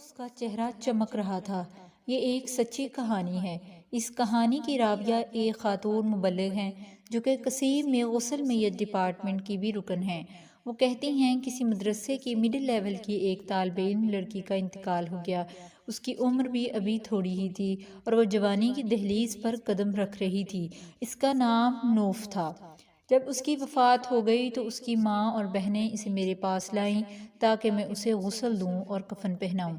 اس کا چہرہ چمک رہا تھا۔ یہ ایک سچی کہانی ہے۔ اس کہانی کی راویہ ایک خاتون مبلغ ہیں جو کہ قصیم میں غسل میت ڈپارٹمنٹ کی بھی رکن ہیں۔ وہ کہتی ہیں کسی مدرسے کی مڈل لیول کی ایک طالب علم لڑکی کا انتقال ہو گیا۔ اس کی عمر بھی ابھی تھوڑی ہی تھی اور وہ جوانی کی دہلیز پر قدم رکھ رہی تھی۔ اس کا نام نوف تھا۔ جب اس کی وفات ہو گئی تو اس کی ماں اور بہنیں اسے میرے پاس لائیں تاکہ میں اسے غسل دوں اور کفن پہناؤں۔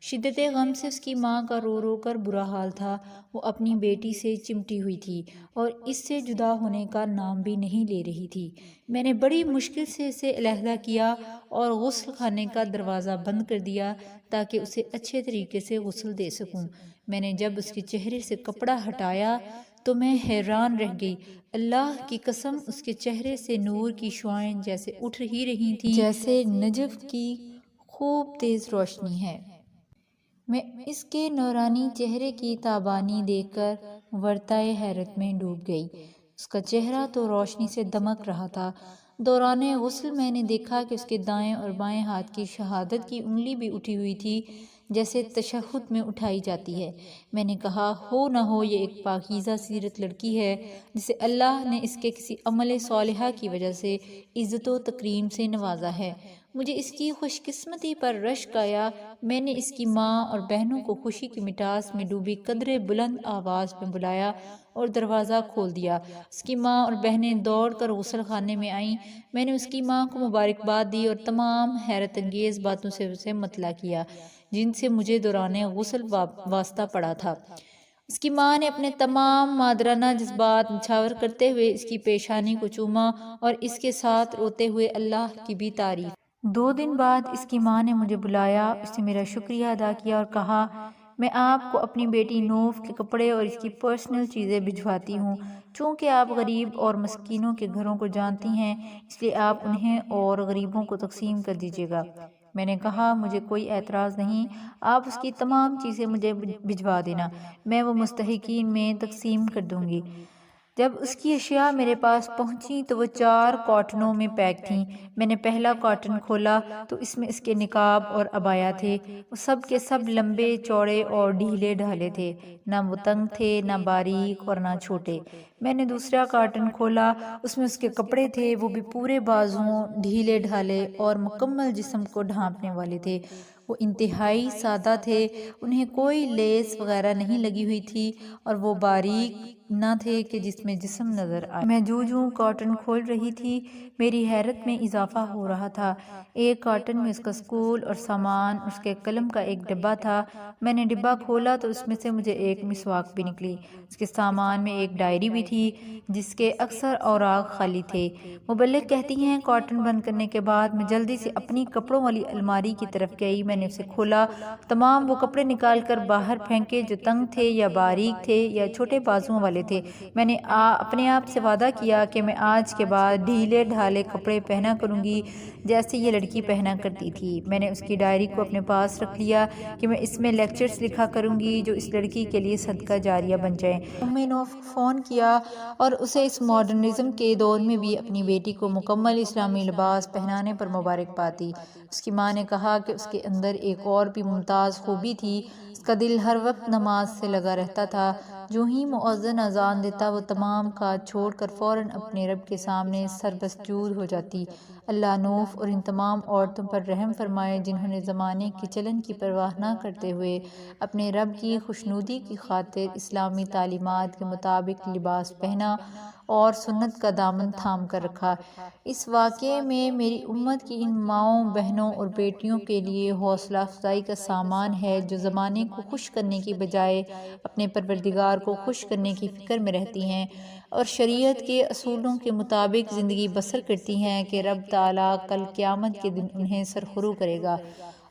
شدت غم سے اس کی ماں کا رو رو کر برا حال تھا۔ وہ اپنی بیٹی سے چمٹی ہوئی تھی اور اس سے جدا ہونے کا نام بھی نہیں لے رہی تھی۔ میں نے بڑی مشکل سے اسے علیحدہ کیا اور غسل خانے کا دروازہ بند کر دیا تاکہ اسے اچھے طریقے سے غسل دے سکوں۔ میں نے جب اس کے چہرے سے کپڑا ہٹایا تو میں حیران رہ گئی۔ اللہ کی قسم، اس کے چہرے سے نور کی شعاعیں جیسے اٹھ ہی رہی تھیں جیسے نجف کی خوب تیز روشنی ہے۔ میں اس کے نورانی چہرے کی تابانی دیکھ کر ورطۂ حیرت میں ڈوب گئی۔ اس کا چہرہ تو روشنی سے دمک رہا تھا۔ دوران غسل میں نے دیکھا کہ اس کے دائیں اور بائیں ہاتھ کی شہادت کی انگلی بھی اٹھی ہوئی تھی جیسے تشہد میں اٹھائی جاتی ہے۔ میں نے کہا ہو نہ ہو یہ ایک پاکیزہ سیرت لڑکی ہے جسے اللہ نے اس کے کسی عمل صالحہ کی وجہ سے عزت و تکریم سے نوازا ہے۔ مجھے اس کی خوش قسمتی پر رشک آیا۔ میں نے اس کی ماں اور بہنوں کو خوشی کی مٹاس میں ڈوبی قدرے بلند آواز میں بلایا اور دروازہ کھول دیا۔ اس کی ماں اور بہنیں دوڑ کر غسل خانے میں آئیں۔ میں نے اس کی ماں کو مبارکباد دی اور تمام حیرت انگیز باتوں سے اسے مطلع کیا جن سے مجھے دوران غسل واسطہ پڑا تھا۔ اس کی ماں نے اپنے تمام مادرانہ جذبات نچھاور کرتے ہوئے اس کی پیشانی کو چوما اور اس کے ساتھ روتے ہوئے اللہ کی بھی تعریف۔ 2 دن بعد اس کی ماں نے مجھے بلایا۔ اس نے میرا شکریہ ادا کیا اور کہا میں آپ کو اپنی بیٹی نوف کے کپڑے اور اس کی پرسنل چیزیں بھجواتی ہوں۔ چونکہ آپ غریب اور مسکینوں کے گھروں کو جانتی ہیں اس لیے آپ انہیں اور غریبوں کو تقسیم کر دیجیے گا۔ میں نے کہا مجھے کوئی اعتراض نہیں، آپ اس کی تمام چیزیں مجھے بھجوا دینا، میں وہ مستحقین میں تقسیم کر دوں گی۔ جب اس کی اشیاء میرے پاس پہنچی تو وہ 4 کارٹنوں میں پیک تھیں۔ میں نے پہلا کارٹن کھولا تو اس میں اس کے نقاب اور عبایا تھے۔ وہ سب کے سب لمبے چوڑے اور ڈھیلے ڈھالے تھے، نہ وہ تنگ تھے نہ باریک اور نہ چھوٹے۔ میں نے دوسرا کارٹن کھولا، اس میں اس کے کپڑے تھے، وہ بھی پورے بازوؤں، ڈھیلے ڈھالے اور مکمل جسم کو ڈھانپنے والے تھے۔ وہ انتہائی سادہ تھے، انہیں کوئی لیس وغیرہ نہیں لگی ہوئی تھی اور وہ باریک نہ تھے کہ جس میں جسم نظر آئے۔ میں جوں کارٹن کھول رہی تھی میری حیرت میں اضافہ ہو رہا تھا۔ ایک کارٹن میں اس کا اسکول اور سامان، اس کے قلم کا ایک ڈبہ تھا۔ میں نے ڈبہ کھولا تو اس میں سے مجھے ایک مسواک بھی نکلی۔ اس کے سامان میں ایک ڈائری بھی تھی جس کے اکثر اوراق خالی تھے۔ مبلغ کہتی ہیں کارٹن بند کرنے کے بعد میں جلدی سے اپنی کپڑوں والی الماری کی طرف گئی۔ میں نے اسے کھولا، تمام وہ کپڑے نکال کر باہر پھینکے جو تنگ تھے یا باریک تھے یا چھوٹے بازوؤں والے تھے۔ میں نے اپنے آپ سے وعدہ کیا کہ میں آج کے بعد ڈھیلے ڈھالے کپڑے پہنا کروں گی جیسے یہ لڑکی پہنا کرتی تھی۔ میں نے اس کی ڈائری کو اپنے پاس رکھ لیا کہ میں اس میں لیکچرز لکھا کروں گی جو اس لڑکی کے لیے صدقہ جاریہ بن جائیں۔ نوف کو فون کیا اور اسے اس ماڈرنزم کے دور میں بھی اپنی بیٹی کو مکمل اسلامی لباس پہنانے پر مبارکباد دی۔ اس کی ماں نے کہا کہ اس کے اندر ایک اور بھی ممتاز خوبی تھی، اس کا دل ہر وقت نماز سے لگا رہتا تھا۔ جو ہی مؤذن اذان دیتا وہ تمام کاج چھوڑ کر فوراً اپنے رب کے سامنے سربسجود ہو جاتی۔ اللہ نوف اور ان تمام عورتوں پر رحم فرمائے جنہوں نے زمانے کے چلن کی پرواہ نہ کرتے ہوئے اپنے رب کی خوشنودی کی خاطر اسلامی تعلیمات کے مطابق لباس پہنا اور سنت کا دامن تھام کر رکھا۔ اس واقعے میں میری امت کی ان ماؤں، بہنوں اور بیٹیوں کے لیے حوصلہ افزائی کا سامان ہے جو زمانے کو خوش کرنے کی بجائے اپنے پروردگار کو خوش کرنے کی فکر میں رہتی ہیں اور شریعت کے اصولوں کے مطابق زندگی بسر کرتی ہیں کہ رب تعالیٰ کل قیامت کے دن انہیں سرخرو کرے گا۔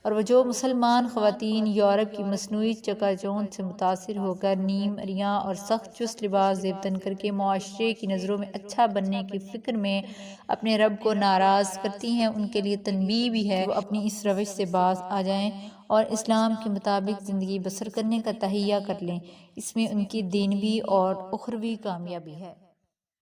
اور وہ جو مسلمان خواتین یورپ کی مصنوعی چکا چوند سے متاثر ہو کر نیم عریاں اور سخت چست لباس زیب تن کر کے معاشرے کی نظروں میں اچھا بننے کی فکر میں اپنے رب کو ناراض کرتی ہیں، ان کے لیے تنبیہ بھی ہے کہ وہ اپنی اس روش سے باز آ جائیں اور اسلام کے مطابق زندگی بسر کرنے کا تہیہ کر لیں۔ اس میں ان کی دینوی اور اخروی کامیابی ہے۔